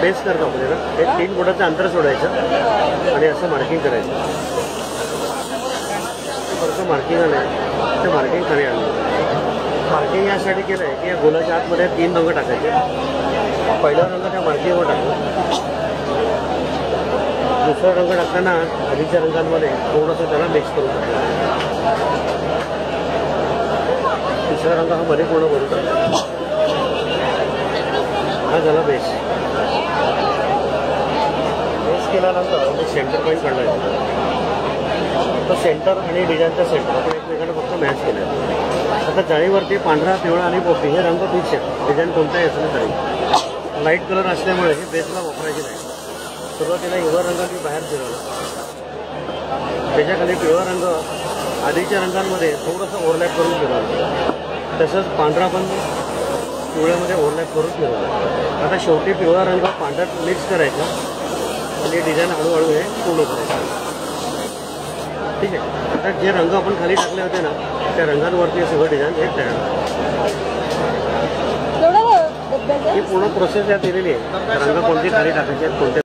Base करतो आपल्याला हे 3 बोटाचं अंतर सोडायचं आणि असं मार्किंग करायचं. बरं मार्किंग आलं ते मार्किंग खाली आणलं. मार्किंग यासाठी केलं आहे की या गोलाच्या आतमध्ये 3 रंग टाकायचे. पहिला रंग त्या मार्किंगवर टाकतो. दुसरा रंग टाकताना आधीच्या रंगांमध्ये थोडंसं त्याला मिक्स करून टाकतो. तिसरा रंग हा मध्ये पूर्ण भरून टाकतो. हा झाला बेस. बेस केल्यानंतर मी सेंटर पॉईंट काढला. तर सेंटर आणि डिझाईनचा सेंटर आपण एकमेकांना फक्त मॅच केलं आहे. आता जाळीवरती पांढरा, पिवळा आणि पोपटी हे रंग फिक्स आहेत. डिझाईन कोणताही असलं तरी लाईट कलर असल्यामुळे हे बेसला वापरायचे नाही. सुरुवातीला हिरवा रंग मी बाहेर फिरवला. त्याच्याखाली पिवळा रंग आधीच्या रंगांमध्ये थोडंसं ओव्हरलॅप करून फिरवलं. तसंच पांढरा पण पिवळ्यामध्ये ओव्हरलॅप करून फिरवलं. आता शेवटी पिवळा रंग पांढऱ्यात मिक्स करायचा आणि डिझाईन हळूहळू हे पूर्ण करायचं. ठीक आहे. आता जे रंग आपण खाली टाकले होते ना त्या रंगांवरती सगळं डिझाईन हे तयार. ही पूर्ण प्रोसेस यात दिलेली आहे. रंग कोणती खाली टाकायचे आहेत, कोणते